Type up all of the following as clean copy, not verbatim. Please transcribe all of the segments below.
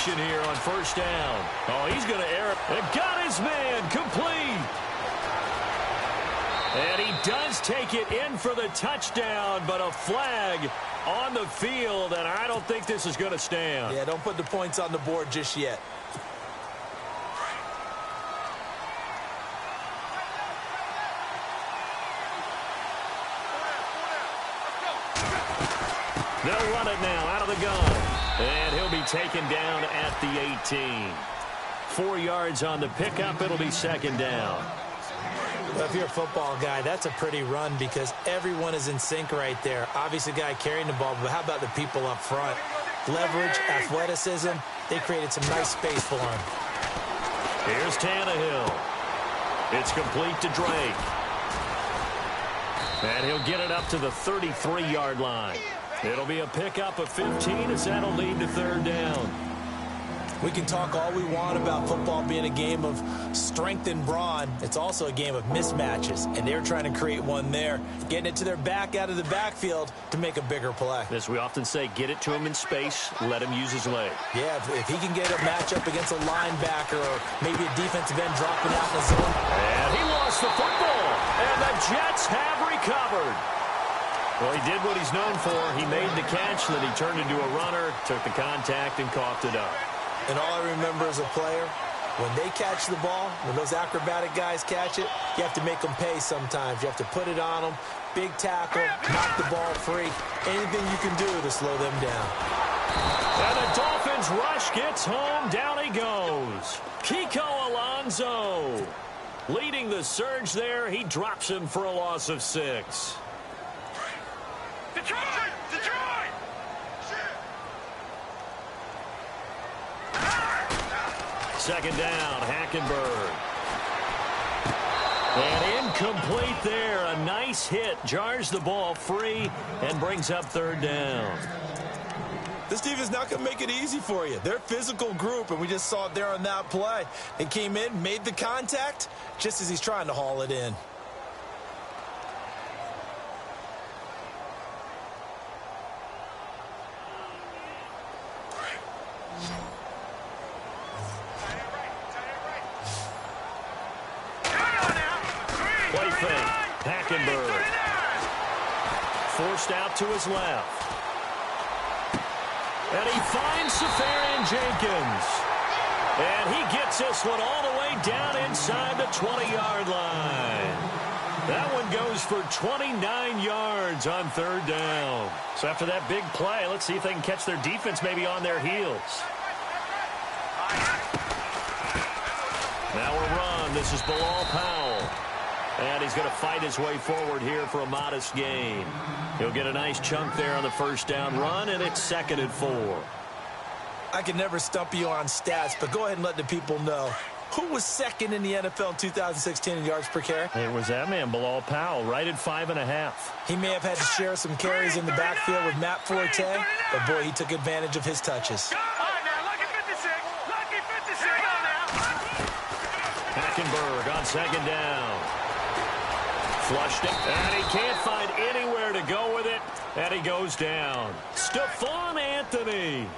action here on first down. Oh, he's going to air it. And got his man complete. And he does take it in for the touchdown, but a flag on the field, and I don't think this is going to stand. Yeah, don't put the points on the board just yet. They'll run it now out of the gun. And he'll be taken down at the 18. 4 yards on the pickup. It'll be second down. Well, if you're a football guy, that's a pretty run because everyone is in sync right there. Obviously, the guy carrying the ball, but how about the people up front? Leverage, athleticism, they created some nice space for him. Here's Tannehill. It's complete to Drake. And he'll get it up to the 33-yard line. It'll be a pickup of 15 as that'll lead to third down. We can talk all we want about football being a game of strength and brawn. It's also a game of mismatches, and they're trying to create one there, getting it to their back out of the backfield to make a bigger play. As we often say, get it to him in space, let him use his leg. Yeah, if he can get a matchup against a linebacker or maybe a defensive end dropping out in the zone. And he lost the football, and the Jets have recovered. Well, he did what he's known for. He made the catch, then he turned into a runner, took the contact, and coughed it up. And all I remember as a player, when they catch the ball, when those acrobatic guys catch it, you have to make them pay sometimes. You have to put it on them, big tackle, knock the ball free. Anything you can do to slow them down. And the Dolphins rush gets home. Down he goes. Kiko Alonso leading the surge there. He drops him for a loss of 6. Detroit! Detroit! Second down, Hackenberg. And incomplete there. A nice hit. Jars the ball free and brings up third down. This team is not going to make it easy for you. They're a physical group, and we just saw it there on that play. They came in, made the contact, just as he's trying to haul it in. Play fake. Hackenberg. Forced out to his left. And he finds Safarian Jenkins. And he gets this one all the way down inside the 20-yard line. That one goes for 29 yards on third down. So after that big play, let's see if they can catch their defense maybe on their heels. Now a run. This is Bilal Powell. And he's going to fight his way forward here for a modest gain. He'll get a nice chunk there on the first down run, and it's 2nd and 4. I can never stump you on stats, but go ahead and let the people know. Who was second in the NFL in 2016 in yards per carry? It was that man, Bilal Powell, right at 5.5. He may have had to share some carries in the backfield with Matt Forte, but boy, he took advantage of his touches. Hackenberg on second down. Flushed it, and he can't find anywhere to go with it, and he goes down. Stephon Anthony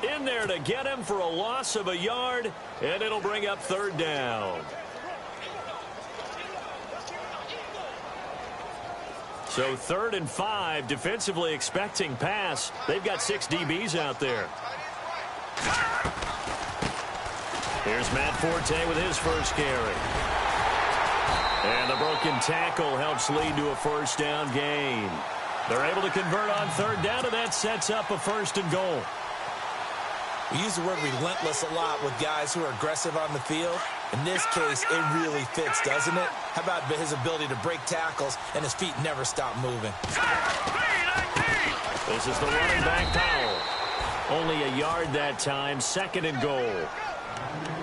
in there to get him for a loss of a yard, and it'll bring up third down. So 3rd and 5, defensively expecting pass. They've got 6 DBs out there. Here's Matt Forte with his first carry. And the broken tackle helps lead to a first down gain. They're able to convert on third down, and that sets up a 1st and goal. We use the word relentless a lot with guys who are aggressive on the field. In this case, it really fits, doesn't it? How about his ability to break tackles and his feet never stop moving? This is the running back, Powell. Only a yard that time, 2nd and goal.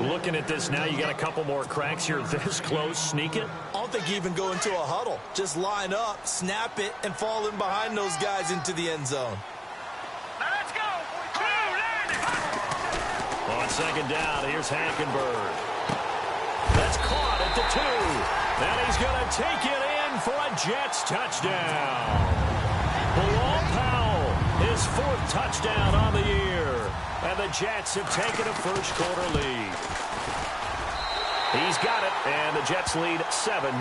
Looking at this now, you got a couple more cracks here this close. Sneak it. I don't think you even go into a huddle. Just line up, snap it, and fall in behind those guys into the end zone. Let's go. On second down, here's Hackenberg. That's caught at the 2. And he's going to take it in for a Jets touchdown. Bilal Powell, his 4th touchdown on the year. And the Jets have taken a first-quarter lead. He's got it, and the Jets lead 7-0.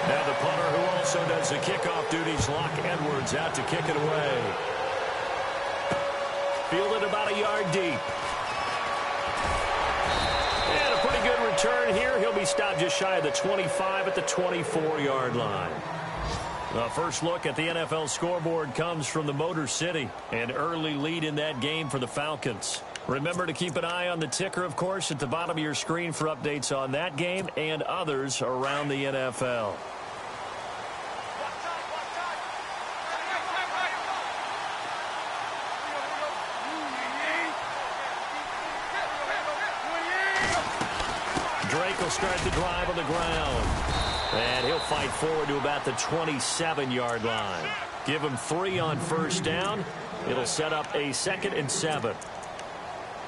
Now the punter, who also does the kickoff duties, Locke Edwards, out to kick it away. Fielded about a yard deep. And a pretty good return here. He'll be stopped just shy of the 25 at the 24-yard line. The first look at the NFL scoreboard comes from the Motor City. An early lead in that game for the Falcons. Remember to keep an eye on the ticker, of course, at the bottom of your screen for updates on that game and others around the NFL. Drake will start the drive on the ground. And he'll fight forward to about the 27-yard line. Give him 3 on first down. It'll set up a 2nd and 7.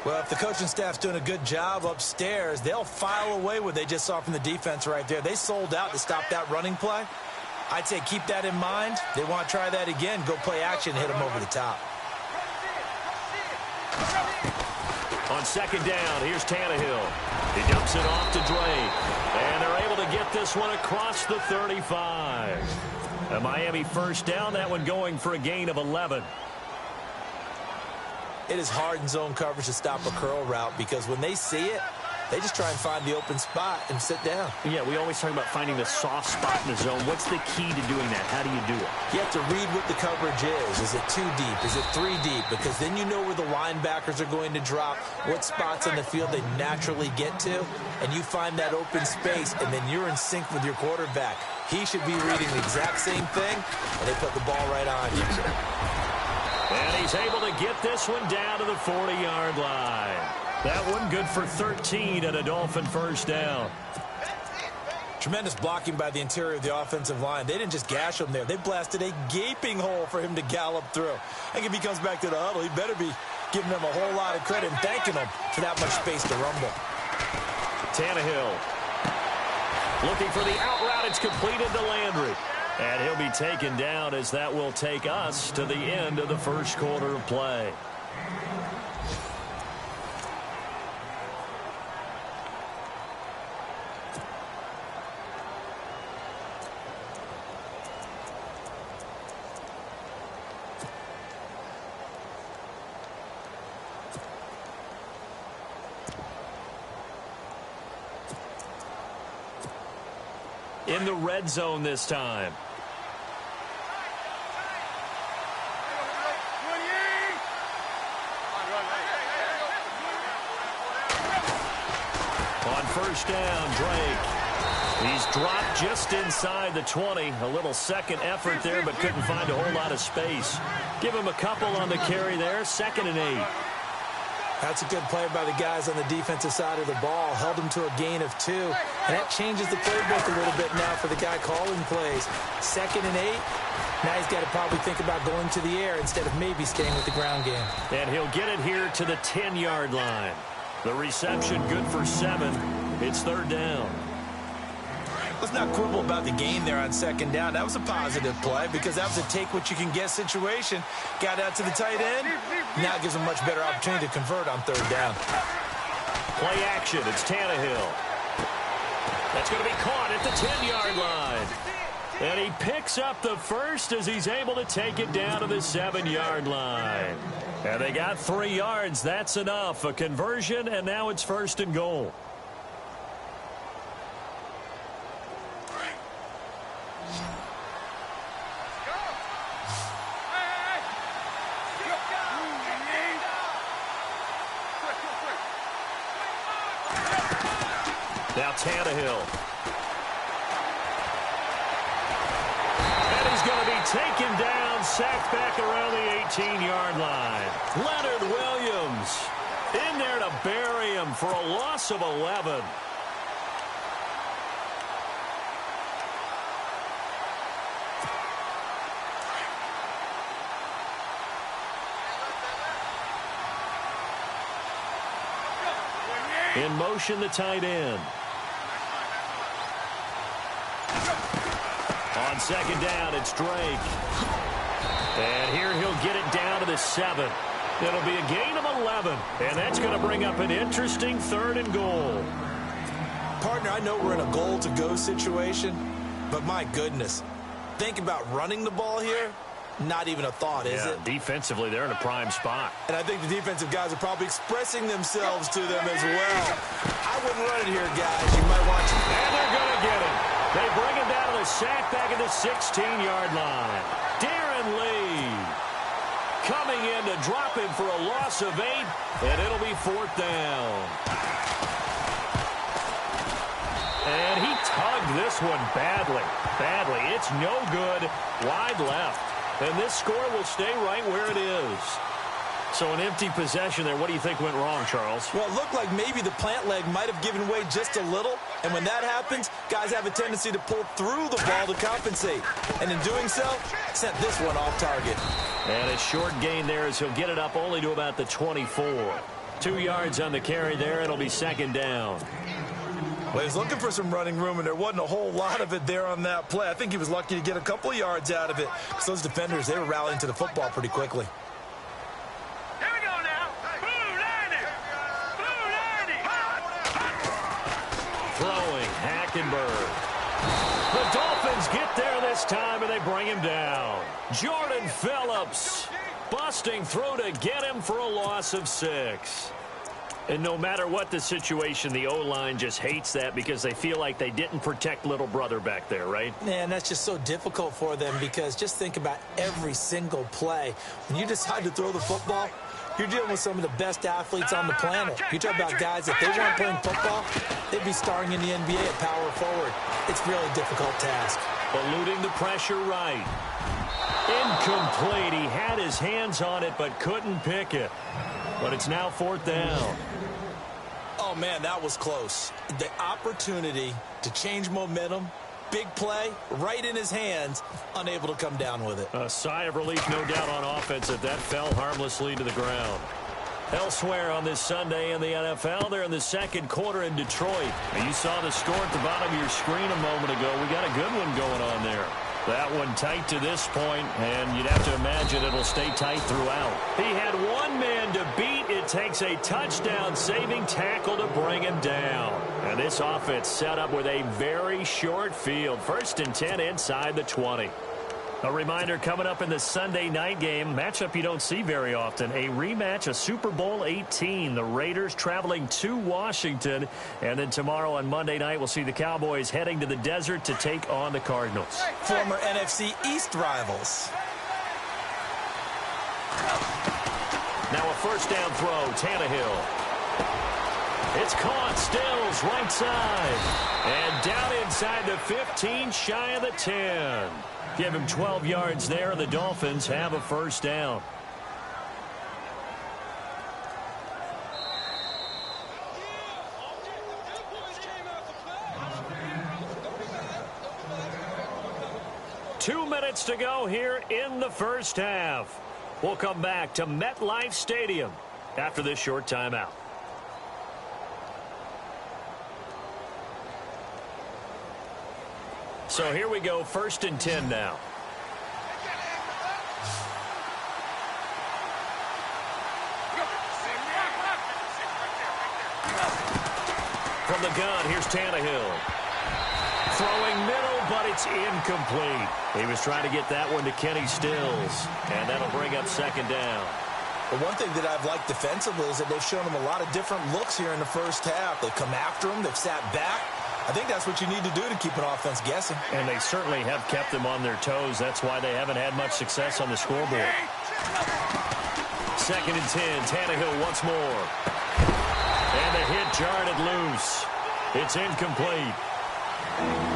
Well, if the coaching staff's doing a good job upstairs, they'll file away what they just saw from the defense right there. They sold out to stop that running play. I'd say keep that in mind. They want to try that again. Go play action, hit them over the top. On 2nd down, here's Tannehill. He dumps it off to Drake. And they're able to get this one across the 35. A Miami first down, that one going for a gain of 11. It is hard in zone coverage to stop a curl route because when they see it, they just try and find the open spot and sit down. Yeah, we always talk about finding the soft spot in the zone. What's the key to doing that? How do you do it? You have to read what the coverage is. Is it 2 deep? Is it 3 deep? Because then you know where the linebackers are going to drop, what spots on the field they naturally get to, and you find that open space, and then you're in sync with your quarterback. He should be reading the exact same thing, and they put the ball right on you. And he's able to get this one down to the 40-yard line. That one good for 13 at a Dolphin first down. Tremendous blocking by the interior of the offensive line. They didn't just gash him there. They blasted a gaping hole for him to gallop through. I think if he comes back to the huddle, he better be giving them a whole lot of credit and thanking them for that much space to rumble. Tannehill looking for the out route. It's completed to Landry. And he'll be taken down as that will take us to the end of the first quarter of play. In the red zone this time. On first down, Drake. He's dropped just inside the 20. A little second effort there, but couldn't find a whole lot of space. Give him a couple on the carry there. 2nd and 8. That's a good play by the guys on the defensive side of the ball. Held them to a gain of 2. And that changes the playbook a little bit now for the guy calling plays. 2nd and 8. Now he's got to probably think about going to the air instead of maybe staying with the ground game. And he'll get it here to the 10-yard line. The reception good for 7. It's 3rd down. Let's not quibble about the gain there on 2nd down. That was a positive play because that was a take-what-you-can-get situation. Got out to the tight end. Now it gives him a much better opportunity to convert on 3rd down. Play action. It's Tannehill. That's going to be caught at the 10-yard line. And he picks up the first as he's able to take it down to the 7-yard line. And they got 3 yards. That's enough. A conversion, and now it's 1st and goal. Now Tannehill. And he's going to be taken down, sacked back around the 18-yard line. Leonard Williams in there to bury him for a loss of 11. In motion, the tight end. On 2nd down, it's Drake. And here he'll get it down to the 7. It'll be a gain of 11, and that's going to bring up an interesting 3rd and goal. Partner, I know we're in a goal-to-go situation, but my goodness, think about running the ball here. Not even a thought, is it? Defensively, they're in a prime spot. And I think the defensive guys are probably expressing themselves to them as well. I wouldn't run it here, guys. You might want to. And they're going to get him. They bring him down to the sack back at the 16-yard line. Darren Lee coming in to drop him for a loss of 8, and it'll be 4th down. And he tugged this one badly. It's no good. Wide left. And this score will stay right where it is. So an empty possession there. What do you think went wrong, Charles? Well, it looked like maybe the plant leg might have given way just a little. And when that happens, guys have a tendency to pull through the ball to compensate. And in doing so, sent this one off target. And a short gain there as he'll get it up only to about the 24. 2 yards on the carry there. It'll be 2nd down. Well, he's looking for some running room, and there wasn't a whole lot of it there on that play. I think he was lucky to get a couple of yards out of it, because those defenders, they were rallying to the football pretty quickly. Here we go now. Blue landing. Throwing, Hackenberg. The Dolphins get there this time, and they bring him down. Jordan Phillips busting through to get him for a loss of 6. And no matter what the situation, the O-line just hates that because they feel like they didn't protect little brother back there, right? Man, that's just so difficult for them because just think about every single play. When you decide to throw the football, you're dealing with some of the best athletes on the planet. You talk about guys, if they weren't playing football, they'd be starring in the NBA at power forward. It's a really difficult task. Eluding the pressure right. Incomplete. He had his hands on it but couldn't pick it. But it's now 4th down. Oh, man, that was close. The opportunity to change momentum, big play, right in his hands, unable to come down with it. A sigh of relief, no doubt, on offense that fell harmlessly to the ground. Elsewhere on this Sunday in the NFL, they're in the 2nd quarter in Detroit. You saw the score at the bottom of your screen a moment ago. We got a good one going on there. That one tight to this point, and you'd have to imagine it'll stay tight throughout. He had one man to beat. It takes a touchdown-saving tackle to bring him down. And this offense set up with a very short field. 1st and 10 inside the 20. A reminder coming up in the Sunday night game, matchup you don't see very often, a rematch of Super Bowl 18. The Raiders traveling to Washington. And then tomorrow on Monday night, we'll see the Cowboys heading to the desert to take on the Cardinals. Former NFC East rivals. Now a 1st down throw, Tannehill. It's caught, Stills, right side. And down inside the 15, shy of the 10. Give him 12 yards there, and the Dolphins have a 1st down. Two minutes to go here in the 1st half. We'll come back to MetLife Stadium after this short timeout. So here we go, 1st and 10 now. From the gun, here's Tannehill. Throwing middle, but it's incomplete. He was trying to get that one to Kenny Stills, and that'll bring up 2nd down. The one thing that I've liked defensively is that they've shown him a lot of different looks here in the 1st half. They've come after him, they've sat back. I think that's what you need to do to keep an offense guessing. And they certainly have kept them on their toes. That's why they haven't had much success on the scoreboard. 2nd and 10, Tannehill once more. And the hit jarred it loose. It's incomplete.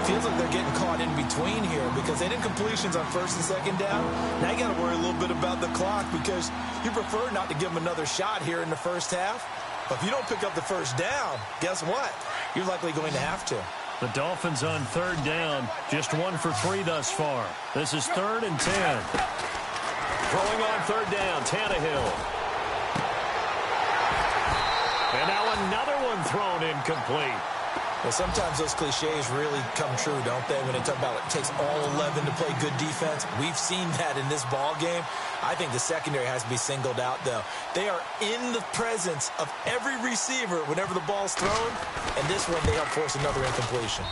Feels like they're getting caught in between here because they did completions on 1st and 2nd down. Now you got to worry a little bit about the clock because you prefer not to give them another shot here in the 1st half. But if you don't pick up the 1st down, guess what? You're likely going to have to. The Dolphins on 3rd down, just 1 for 3 thus far. This is 3rd and 10. Throwing on 3rd down, Tannehill. And now another one thrown incomplete. Well, sometimes those cliches really come true, don't they? When they talk about it takes all 11 to play good defense. We've seen that in this ball game. I think the secondary has to be singled out, though. They are in the presence of every receiver whenever the ball's thrown. And this one, they help force another incompletion.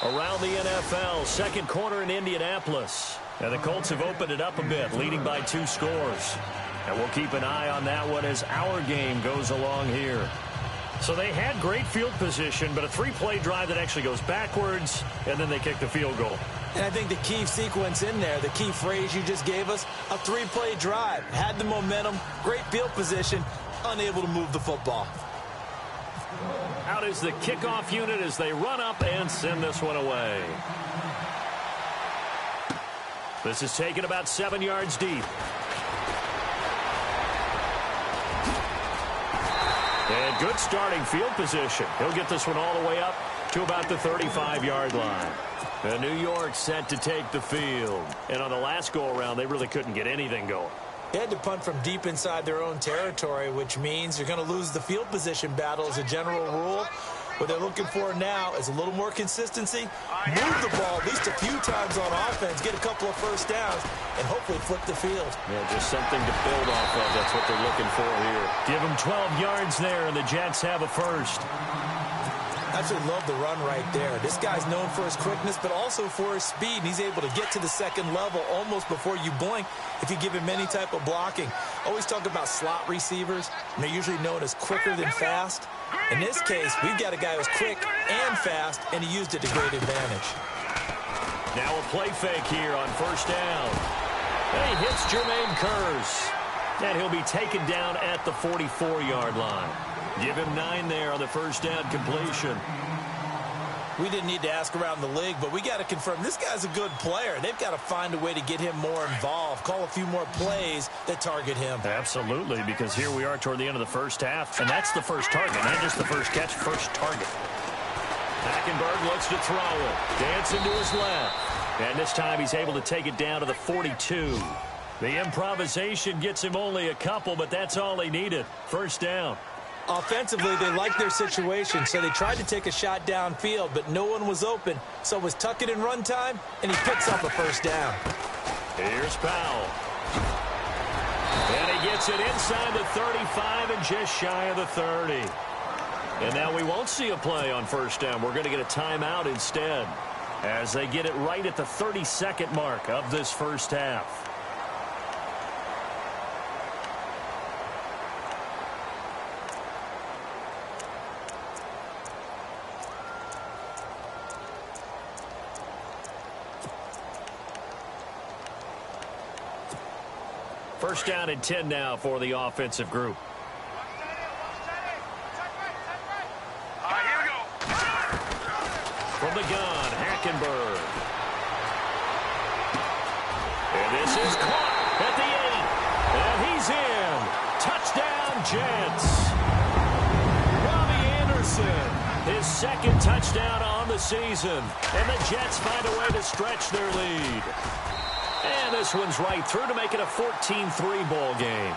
Around the NFL, second quarter in Indianapolis. And the Colts have opened it up a bit, leading by 2 scores. And we'll keep an eye on that one as our game goes along here. So they had great field position, but a 3-play drive that actually goes backwards, and then they kick the field goal. And I think the key sequence in there, the key phrase you just gave us, a 3-play drive. Had the momentum, great field position, unable to move the football. Out is the kickoff unit as they run up and send this one away. This is taken about 7 yards deep. And good starting field position. He'll get this one all the way up to about the 35-yard line. And New York set to take the field. And on the last go-around, they really couldn't get anything going. They had to punt from deep inside their own territory, which means you're going to lose the field position battle as a general rule. What they're looking for now is a little more consistency, move the ball at least a few times on offense, get a couple of first downs, and hopefully flip the field. Yeah, just something to build off of. That's what they're looking for here. Give them 12 yards there, and the Jets have a first. I absolutely love the run right there. This guy's known for his quickness, but also for his speed. And he's able to get to the second level almost before you blink if you give him any type of blocking. Always talk about slot receivers, and they're usually known as quicker than fast. In this case, we've got a guy who's quick and fast, and he used it to great advantage. Now a play fake here on first down. And he hits Jermaine Kearse. And he'll be taken down at the 44-yard line. Give him 9 there on the first down completion. We didn't need to ask around the league, but we got to confirm this guy's a good player. They've got to find a way to get him more involved, call a few more plays that target him. Absolutely, because here we are toward the end of the first half, and that's the first target, not just the first catch, first target. Hackenberg looks to throw it. Dancing to his left. And this time he's able to take it down to the 42. The improvisation gets him only a couple, but that's all he needed. First down. Offensively, they liked their situation, so they tried to take a shot downfield, but no one was open. So it was tuck it in run time, and he picks up a first down. Here's Powell. And he gets it inside the 35 and just shy of the 30. And now we won't see a play on first down. We're going to get a timeout instead as they get it right at the 32nd mark of this first half. First down and 10 now for the offensive group. Here we go. From the gun, Hackenberg. And this is caught at the 8. And he's in. Touchdown, Jets. Robbie Anderson, his second touchdown on the season. And the Jets find a way to stretch their lead. And this one's right through to make it a 14-3 ball game.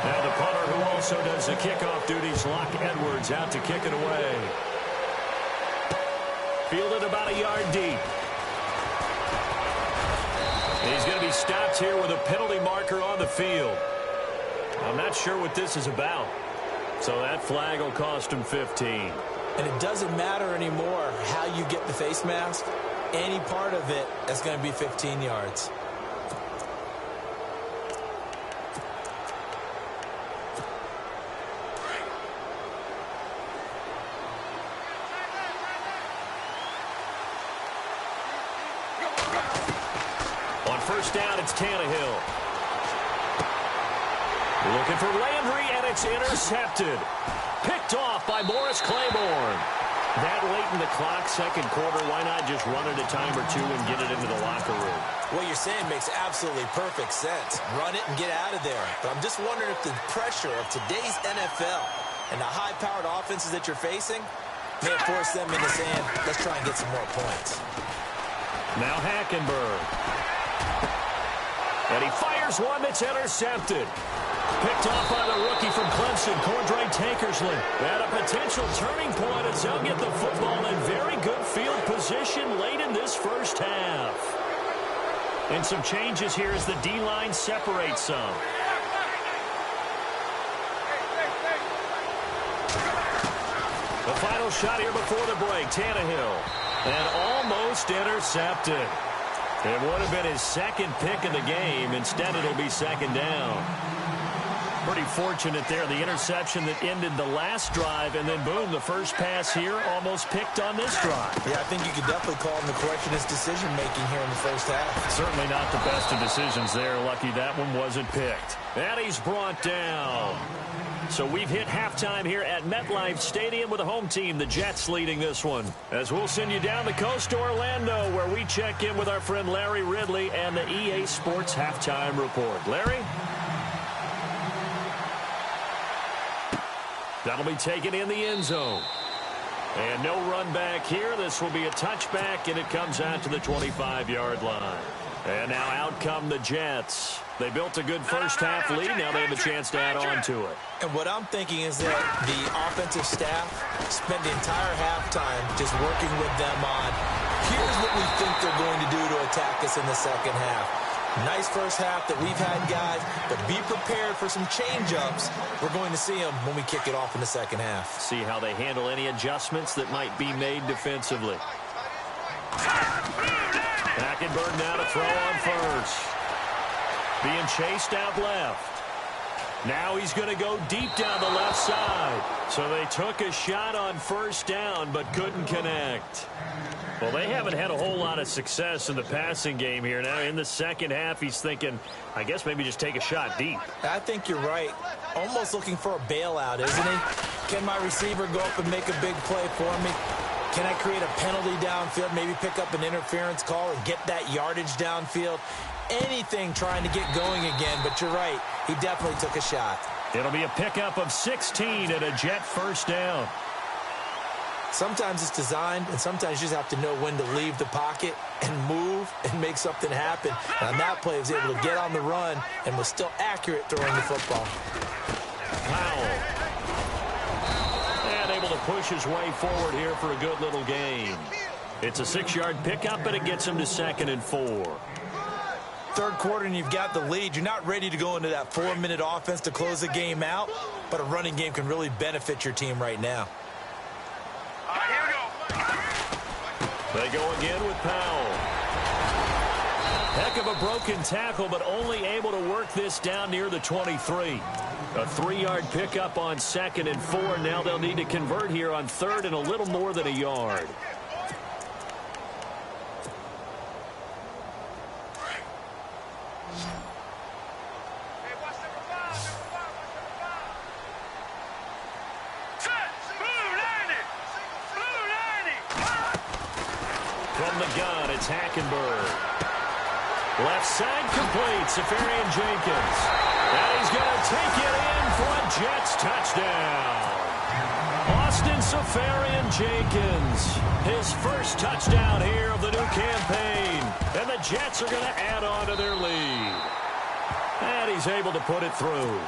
Now the punter who also does the kickoff duties, Locke Edwards, out to kick it away. Fielded about a yard deep. And he's going to be stopped here with a penalty marker on the field. I'm not sure what this is about. So that flag will cost him 15. And it doesn't matter anymore how you get the face mask. Any part of it, that's going to be 15 yards. On first down, it's Tannehill. Looking for Landry, and it's intercepted. Picked off by Morris Claiborne. That late in the clock, second quarter, why not just run it a time or two and get it into the locker room? What you're saying makes absolutely perfect sense. Run it and get out of there. But I'm just wondering if the pressure of today's NFL and the high-powered offenses that you're facing may have forced them into saying, let's try and get some more points. Now Hackenberg. And he fires one that's intercepted. Picked off by the rookie from Clemson, Cordray Tankersley. At a potential turning point as they'll get the football in very good field position late in this first half. And some changes here as the D-line separates some. The final shot here before the break, Tannehill. And almost intercepted. It would have been his second pick of the game. Instead, it'll be second down. Pretty fortunate there. The interception that ended the last drive, and then, boom, the first pass here almost picked on this drive. Yeah, I think you could definitely call him the question his decision-making here in the first half. Certainly not the best of decisions there. Lucky that one wasn't picked. And he's brought down. So we've hit halftime here at MetLife Stadium with the home team, the Jets, leading this one. As we'll send you down the coast to Orlando, where we check in with our friend Larry Ridley and the EA Sports Halftime Report. Larry? That'll be taken in the end zone. And no run back here. This will be a touchback, and it comes out to the 25-yard line. And now out come the Jets. They built a good first-half lead. Now they have a chance to add on to it. And what I'm thinking is that the offensive staff spent the entire halftime just working with them on, here's what we think they're going to do to attack us in the second half. Nice first half that we've had, guys, but be prepared for some change-ups. We're going to see them when we kick it off in the second half. See how they handle any adjustments that might be made defensively. Hackenberg now to throw on first. Being chased out left. Now he's going to go deep down the left side. So they took a shot on first down but couldn't connect. Well, they haven't had a whole lot of success in the passing game here. Now in the second half, he's thinking, I guess maybe just take a shot deep. I think you're right. Almost looking for a bailout, isn't he? Can my receiver go up and make a big play for me? Can I create a penalty downfield, maybe pick up an interference call and get that yardage downfield? Anything trying to get going again, but you're right. He definitely took a shot. It'll be a pickup of 16 and a Jet first down. Sometimes it's designed, and sometimes you just have to know when to leave the pocket and move and make something happen. And on that play, he was able to get on the run and was still accurate throwing the football. Powell. And able to push his way forward here for a good little gain. It's a 6-yard pickup, and it gets him to 2nd and 4. Third quarter, and you've got the lead. You're not ready to go into that 4-minute offense to close the game out, but a running game can really benefit your team right now. They go again with Powell. Heck of a broken tackle, but only able to work this down near the 23. A 3-yard pickup on 2nd and 4. Now they'll need to convert here on 3rd and a little more than a yard. From the gun, it's Hackenberg. Left side complete, Safarian Jenkins. And he's going to take it in for a Jets touchdown. Austin Safarian Jenkins, his first touchdown here of the new campaign. And the Jets are going to add on to their lead. And he's able to put it through.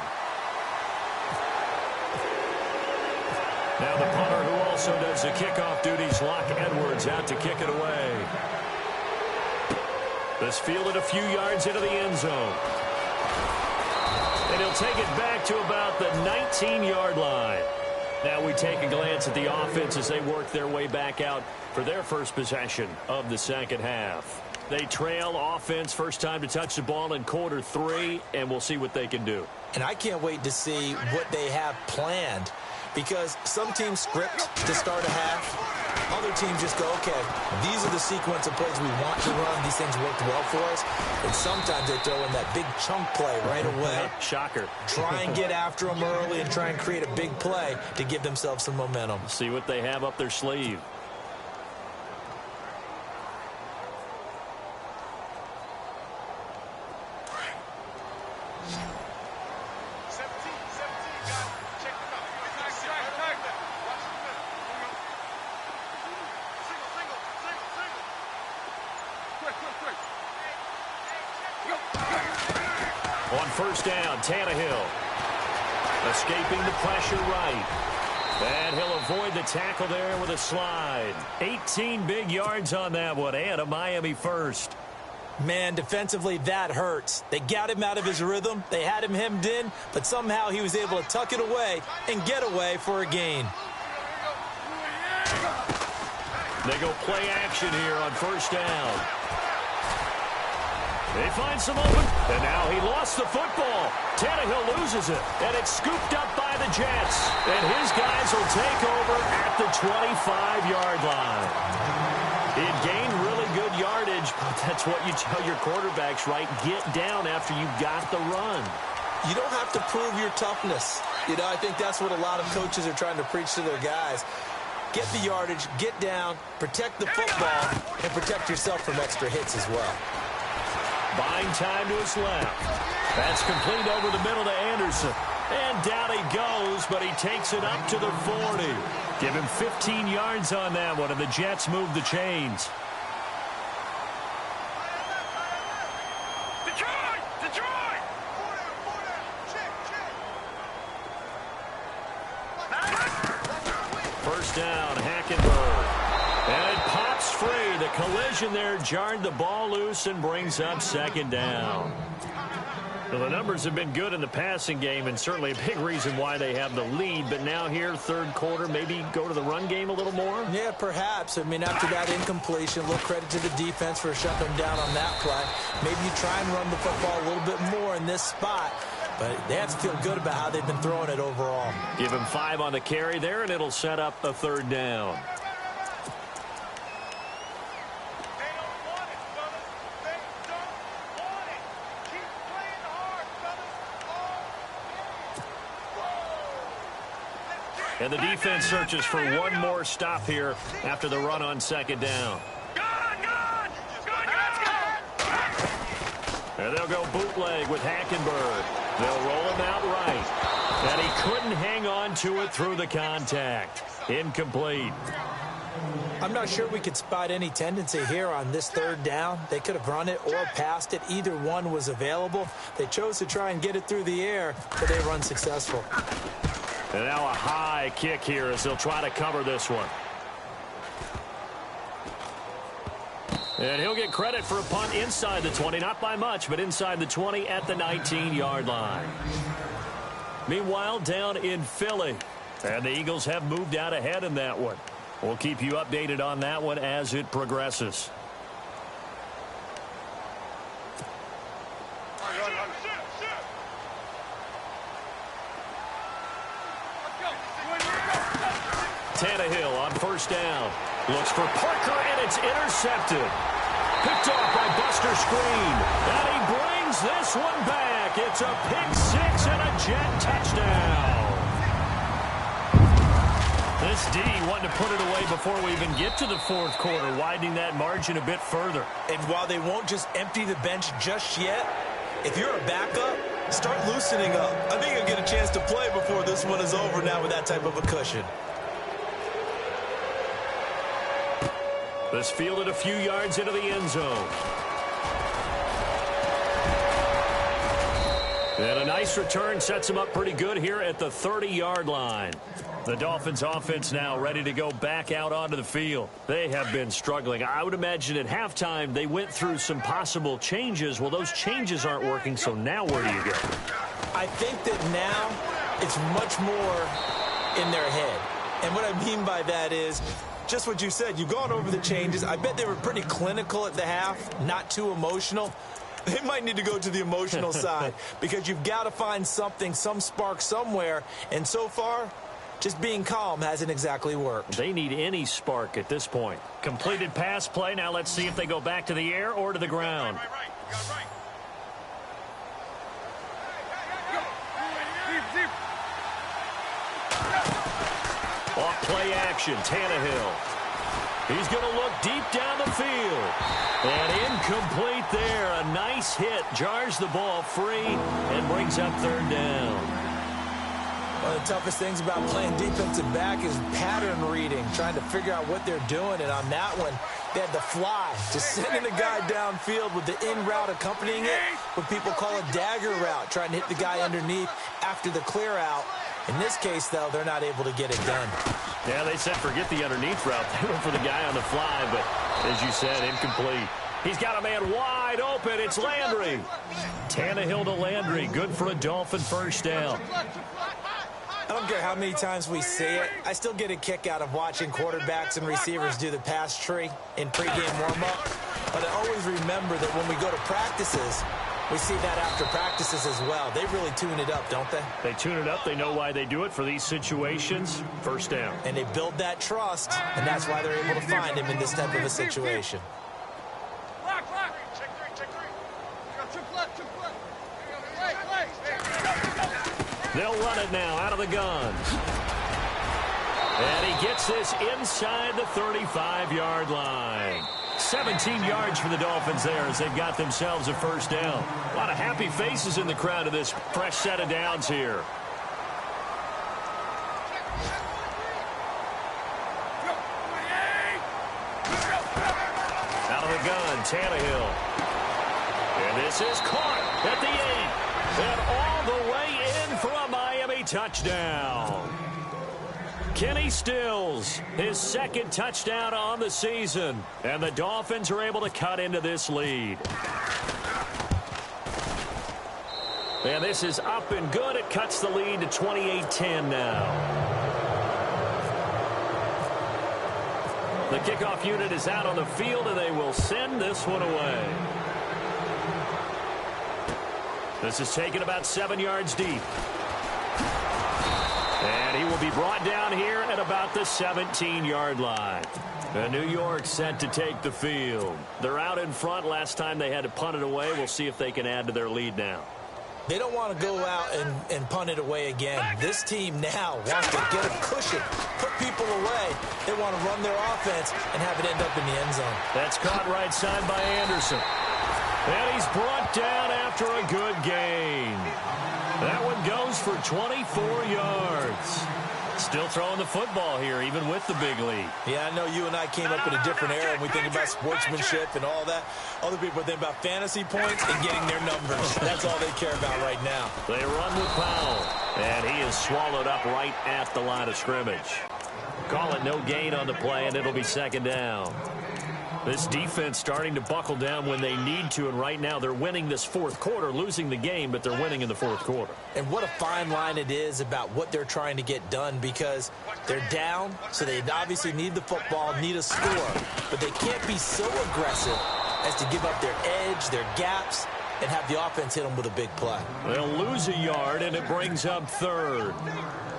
Now the punter who also does the kickoff duties, Locke Edwards, out to kick it away. This fielded a few yards into the end zone. And he'll take it back to about the 19-yard line. Now we take a glance at the offense as they work their way back out for their first possession of the second half. They trail offense, first time to touch the ball in quarter 3, and we'll see what they can do. And I can't wait to see what they have planned, because some teams script to start a half. Other teams just go, okay, these are the sequence of plays we want to run. These things worked well for us. And sometimes they throw in that big chunk play right away. Shocker. Try and get after them early and try and create a big play to give themselves some momentum. See what they have up their sleeve. On first down, Tannehill. Escaping the pressure right. And he'll avoid the tackle there with a slide. 18 big yards on that one, and a Miami first. Man, defensively, that hurts. They got him out of his rhythm. They had him hemmed in, but somehow he was able to tuck it away and get away for a gain. They go play action here on first down. They find some open, and now he lost the football. Tannehill loses it, and it's scooped up by the Jets. And his guys will take over at the 25-yard line. He had gained really good yardage, but that's what you tell your quarterbacks, right? Get down after you got the run. You don't have to prove your toughness. I think that's what a lot of coaches are trying to preach to their guys. Get the yardage, get down, protect the football, and protect yourself from extra hits as well. Buying time to his left. That's complete over the middle to Anderson. And down he goes, but he takes it up to the 40. Give him 15 yards on that one, and the Jets move the chains. Detroit! Detroit! First down, Hackenberg. And it pops free. The collision there jarred the ball loose and brings up second down. Well, the numbers have been good in the passing game, and certainly a big reason why they have the lead. But now here, third quarter, maybe go to the run game a little more? Yeah, perhaps. I mean, after that incompletion, a little credit to the defense for shutting them down on that play. Maybe you try and run the football a little bit more in this spot. But they have to feel good about how they've been throwing it overall. Give him 5 on the carry there, and it'll set up the third down. And the defense searches for one more stop here after the run on second down. And they'll go bootleg with Hackenberg. They'll roll him out right. And he couldn't hang on to it through the contact. Incomplete. I'm not sure we could spot any tendency here on this third down. They could have run it or passed it. Either one was available. They chose to try and get it through the air, but they were unsuccessful. And now a high kick here as they'll try to cover this one. And he'll get credit for a punt inside the 20. Not by much, but inside the 20 at the 19-yard line. Meanwhile, down in Philly. And the Eagles have moved out ahead in that one. We'll keep you updated on that one as it progresses. Tannehill on first down. Looks for Parker, and it's intercepted. Picked off by Buster Screen. And he brings this one back. It's a pick six and a Jet touchdown. This D wanted to put it away before we even get to the fourth quarter, widening that margin a bit further. And while they won't just empty the bench just yet, if you're a backup, start loosening up. I think you'll get a chance to play before this one is over now with that type of a cushion. This fielded a few yards into the end zone. And a nice return sets him up pretty good here at the 30-yard line. The Dolphins offense now ready to go back out onto the field. They have been struggling. I would imagine at halftime they went through some possible changes. Well, those changes aren't working, so now where do you go? I think that now it's much more in their head. And what I mean by that is just what you said. You've gone over the changes. I bet they were pretty clinical at the half, not too emotional. They might need to go to the emotional side because you've got to find something, some spark somewhere. And so far, just being calm hasn't exactly worked. They need any spark at this point. Completed pass play. Now let's see if they go back to the air or to the ground. Off play action, Tannehill. He's going to look deep down the field. And incomplete there. A nice hit. Jars the ball free and brings up third down. One of the toughest things about playing defensive back is pattern reading, trying to figure out what they're doing. And on that one, They had the fly, just sending a guy downfield with the in route accompanying it, what people call a dagger route, trying to hit the guy underneath after the clear out. In this case, though, they're not able to get it done. Yeah, they said forget the underneath route. They went for the guy on the fly, but as you said, incomplete. He's got a man wide open. It's Landry. Tannehill to Landry. Good for a Dolphin first down. I don't care how many times we see it. I still get a kick out of watching quarterbacks and receivers do the pass tree in pregame warm-up. But I always remember that when we go to practices, we see that after practices as well. They really tune it up, don't they? They tune it up. They know why they do it for these situations. First down. And they build that trust, and that's why they're able to find him in this type of a situation. They'll run it now out of the gun. And he gets this inside the 35-yard line. 17 yards for the Dolphins there as they've got themselves a first down. A lot of happy faces in the crowd of this fresh set of downs here. Out of the gun, Tannehill. And this is caught at the 8. And all the way in for a Miami touchdown. Kenny Stills, his second touchdown on the season. And the Dolphins are able to cut into this lead. And this is up and good. It cuts the lead to 28-10 now. The kickoff unit is out on the field, and they will send this one away. This is taken about 7 yards deep. And he will be brought down here at about the 17-yard line. And New York set to take the field. They're out in front. Last time they had to punt it away. We'll see if they can add to their lead now. They don't want to go out and punt it away again. This team now wants to get a cushion, put people away. They want to run their offense and have it end up in the end zone. That's caught right side by Anderson. And he's brought down after a good gain. That one goes for 24 yards. Still throwing the football here, even with the big lead. Yeah, I know you and I came up in a different era, and we think about sportsmanship and all that. Other people think about fantasy points and getting their numbers. That's all they care about right now. They run with Powell, and he is swallowed up right at the line of scrimmage. Call it no gain on the play, and it'll be second down. This defense starting to buckle down when they need to, and right now they're winning this fourth quarter, losing the game, but they're winning in the fourth quarter. And what a fine line it is about what they're trying to get done, because they're down, so they obviously need the football, need a score, but they can't be so aggressive as to give up their edge, their gaps, and have the offense hit them with a big play. They'll lose a yard, and it brings up third.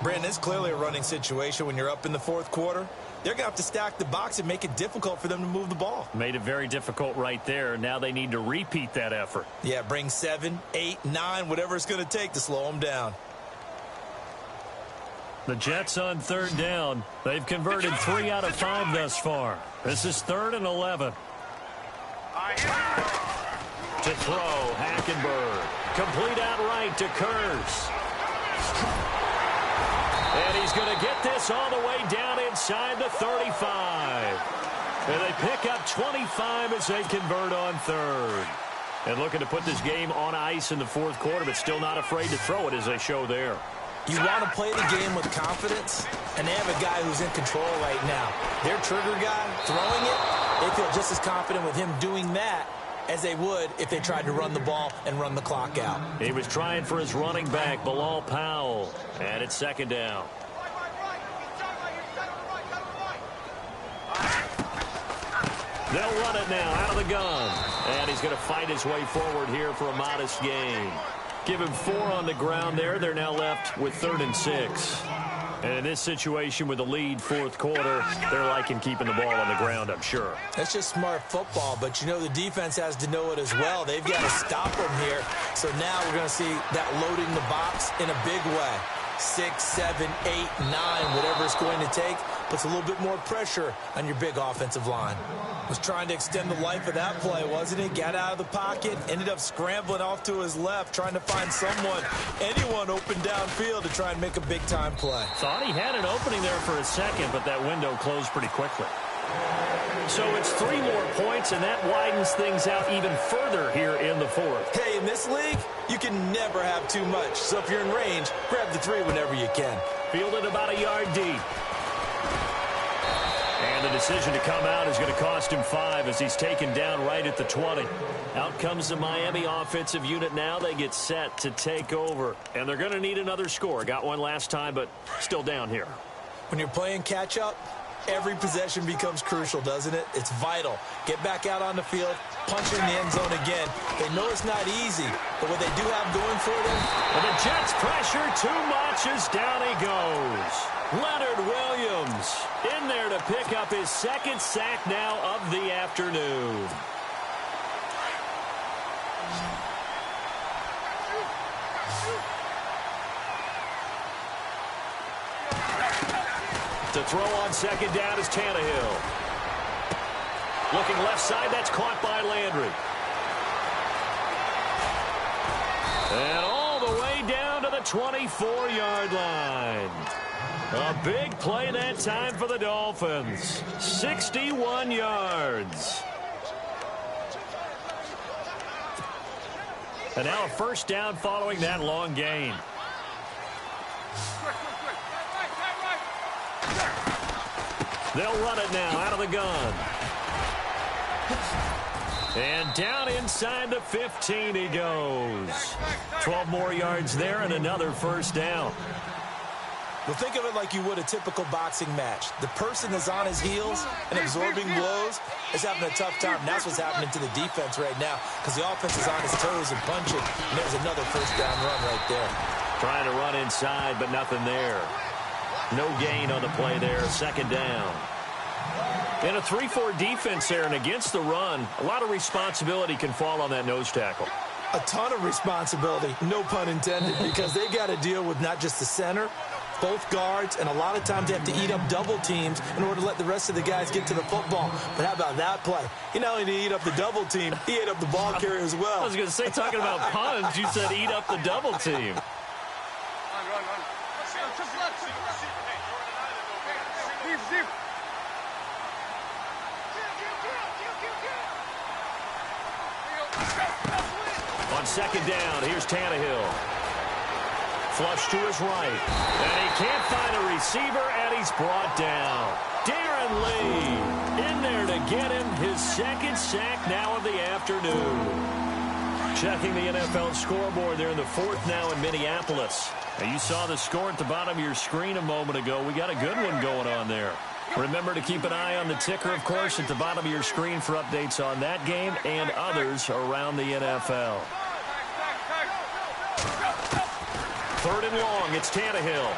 Brandon, it's clearly a running situation when you're up in the fourth quarter. They're going to have to stack the box and make it difficult for them to move the ball. Made it very difficult right there. Now they need to repeat that effort. Yeah, bring 7, 8, 9, whatever it's going to take to slow them down. The Jets on third down. They've converted 3 out of 5 thus far. This is 3rd and 11. To throw, Hackenberg. Complete outright to Kurz. And he's going to get this all the way down inside the 35. And they pick up 25 as they convert on third. And looking to put this game on ice in the fourth quarter, but still not afraid to throw it as they show there. You want to play the game with confidence, and they have a guy who's in control right now. Their trigger guy throwing it, they feel just as confident with him doing that as they would if they tried to run the ball and run the clock out. He was trying for his running back, Bilal Powell, and it's second down. They'll run it now out of the gun, and he's going to fight his way forward here for a modest gain. Give him 4 on the ground there. They're now left with 3rd and 6. And in this situation with the lead fourth quarter, they're liking keeping the ball on the ground, I'm sure. That's just smart football, but you know the defense has to know it as well. They've got to stop them here. So now we're going to see that loading the box in a big way. 6, 7, 8, 9, whatever it's going to take, puts a little bit more pressure on your big offensive line. Was trying to extend the life of that play, wasn't he? Got out of the pocket, ended up scrambling off to his left, trying to find someone, anyone open downfield to try and make a big-time play. Thought he had an opening there for a second, but that window closed pretty quickly. So it's 3 more points, and that widens things out even further here in the fourth. Hey, in this league, you can never have too much. So if you're in range, grab the 3 whenever you can. Fielded about a yard deep. And the decision to come out is going to cost him 5 as he's taken down right at the 20. Out comes the Miami offensive unit now. They get set to take over. And they're going to need another score. Got one last time, but still down here. When you're playing catch-up, every possession becomes crucial, doesn't it? It's vital. Get back out on the field, punch in the end zone again. They know it's not easy, but what they do have going for them... And the Jets pressure too much as down he goes. Leonard Williams in there to pick up his 2nd sack now of the afternoon. To throw on 2nd down is Tannehill. Looking left side, that's caught by Landry. And all the way down to the 24-yard line. A big play that time for the Dolphins. 61 yards. And now a 1st down following that long gain. They'll run it now out of the gun. And down inside the 15 he goes. 12 more yards there and another 1st down. Well, think of it like you would a typical boxing match. The person that's on his heels and absorbing blows is having a tough time. And that's what's happening to the defense right now because the offense is on his toes and punching. And there's another 1st down run right there. Trying to run inside, but nothing there. No gain on the play there. 2nd down. In a 3-4 defense there and against the run, a lot of responsibility can fall on that nose tackle. A ton of responsibility, no pun intended, because they got to deal with not just the center, both guards, and a lot of times they have to eat up double teams in order to let the rest of the guys get to the football. But how about that play? He not only did he eat up the double team, he ate up the ball carrier as well. I was going to say, talking about puns, you said eat up the double team. On 2nd down, here's Tannehill. Flush to his right. And he can't find a receiver, and he's brought down. Darren Lee in there to get him his 2nd sack now of the afternoon. Checking the NFL scoreboard there in the 4th now in Minneapolis. Now you saw the score at the bottom of your screen a moment ago. We got a good one going on there. Remember to keep an eye on the ticker, of course, at the bottom of your screen for updates on that game and others around the NFL. 3rd and long, it's Tannehill.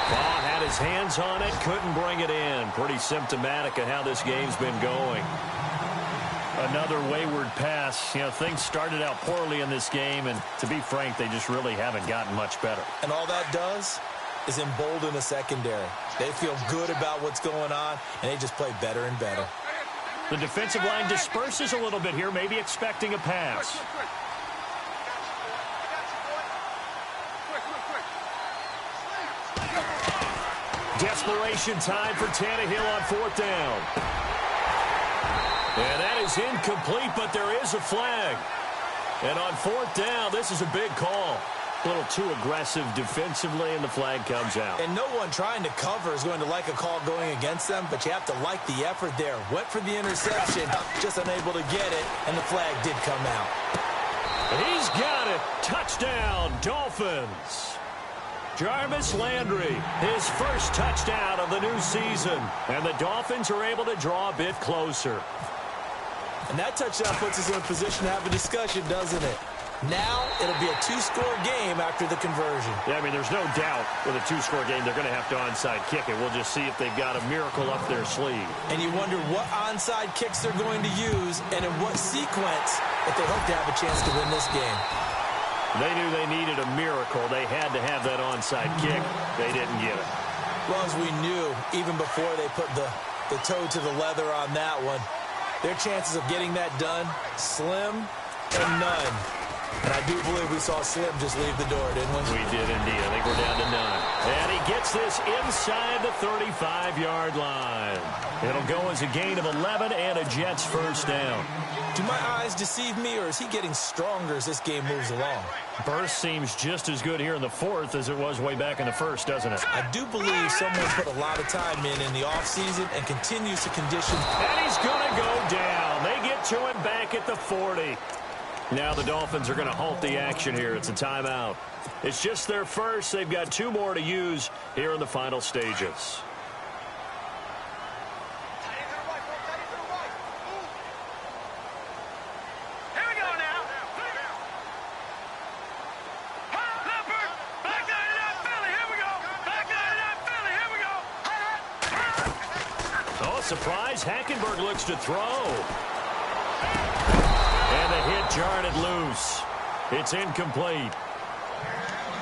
Ball had his hands on it, couldn't bring it in. Pretty symptomatic of how this game's been going. Another wayward pass. You know, things started out poorly in this game, and to be frank, they just really haven't gotten much better. And all that does is embolden a secondary. They feel good about what's going on, and they just play better and better. The defensive line disperses a little bit here, maybe expecting a pass. Desperation time for Tannehill on 4th down. And that is incomplete, but there is a flag. And on 4th down, this is a big call. A little too aggressive defensively, and the flag comes out. And no one trying to cover is going to like a call going against them, but you have to like the effort there. Went for the interception, just unable to get it, and the flag did come out. He's got it. Touchdown, Dolphins. Jarvis Landry, his 1st touchdown of the new season. And the Dolphins are able to draw a bit closer. And that touchdown puts us in a position to have a discussion, doesn't it? Now it'll be a 2-score game after the conversion. Yeah, I mean, there's no doubt with a 2-score game they're going to have to onside kick it. We'll just see if they've got a miracle up their sleeve. And you wonder what onside kicks they're going to use and in what sequence if they hope to have a chance to win this game. They knew they needed a miracle. They had to have that onside kick. They didn't get it. Well, as we knew, even before they put the toe to the leather on that one, their chances of getting that done, slim and none. And I do believe we saw Slim just leave the door, didn't we? We did indeed. I think we're down to none. And he gets this inside the 35-yard line. It'll go as a gain of 11 and a Jets first down. Do my eyes deceive me, or is he getting stronger as this game moves along? Burst seems just as good here in the fourth as it was way back in the first, doesn't it? I do believe someone put a lot of time in the offseason and continues to condition. And he's going to go down. They get to him back at the 40. Now the Dolphins are going to halt the action here. It's a timeout. It's just their first. They've got 2 more to use here in the final stages. Surprise, Hackenberg looks to throw. And the hit jarred it loose. It's incomplete.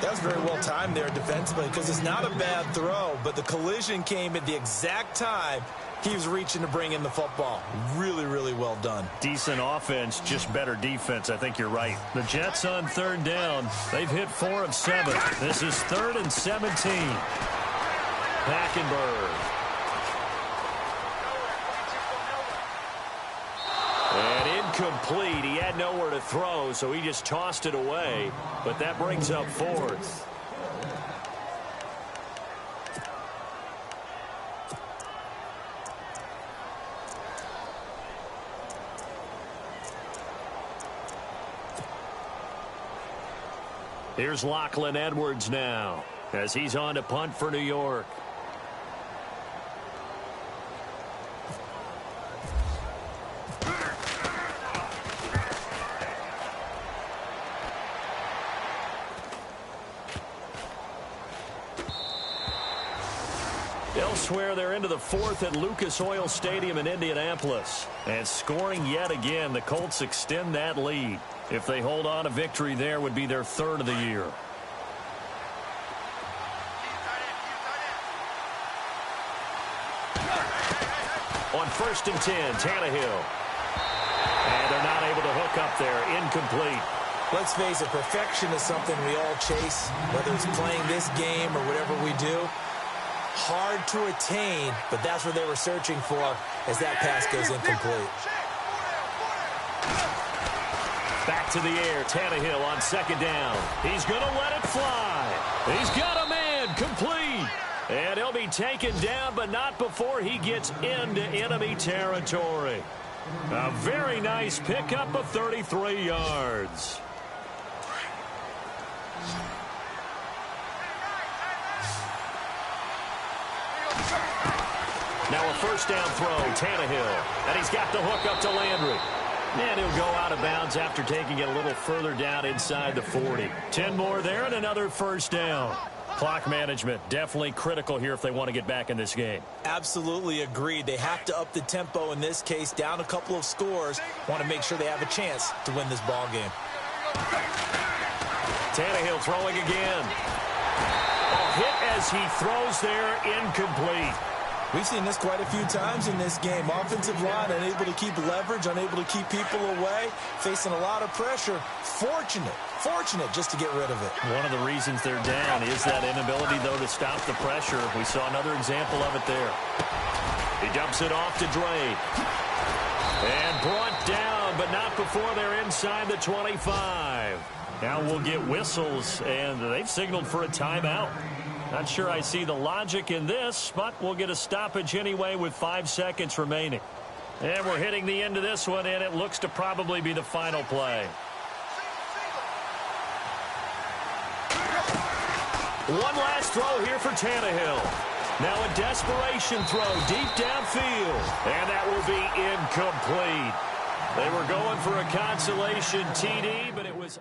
That was very well timed there defensively because it's not a bad throw, but the collision came at the exact time he was reaching to bring in the football. Really, really well done. Decent offense, just better defense. I think you're right. The Jets on third down. They've hit 4 of 7. This is 3rd and 17. Hackenberg. And incomplete. He had nowhere to throw, so he just tossed it away. But that brings up 4th. Here's Lachlan Edwards now as he's on to punt for New York. Elsewhere, they're into the 4th at Lucas Oil Stadium in Indianapolis. And scoring yet again, the Colts extend that lead. If they hold on, a victory there would be their 3rd of the year. On 1st and 10, Tannehill. And they're not able to hook up there. Incomplete. Let's face it, perfection is something we all chase, whether it's playing this game or whatever we do. Hard to attain, but that's what they were searching for as that pass goes incomplete. Back to the air, Tannehill on 2nd down. He's going to let it fly. He's got a man, complete. And he'll be taken down, but not before he gets into enemy territory. A very nice pickup of 33 yards. Now a 1st down throw, Tannehill. And he's got the hook up to Landry. And he'll go out of bounds after taking it a little further down inside the 40. 10 more there and another 1st down. Clock management definitely critical here if they want to get back in this game. Absolutely agreed. They have to up the tempo in this case, down a couple of scores. Want to make sure they have a chance to win this ball game. Tannehill throwing again. A hit as he throws there, incomplete. We've seen this quite a few times in this game. Offensive line unable to keep leverage, unable to keep people away, facing a lot of pressure. Fortunate just to get rid of it. One of the reasons they're down is that inability, though, to stop the pressure. We saw another example of it there. He dumps it off to Drake. And brought down, but not before they're inside the 25. Now we'll get whistles, and they've signaled for a timeout. Not sure I see the logic in this, but we'll get a stoppage anyway with 5 seconds remaining. And we're hitting the end of this one, and it looks to probably be the final play. One last throw here for Tannehill. Now a desperation throw deep downfield, and that will be incomplete. They were going for a consolation TD, but it was...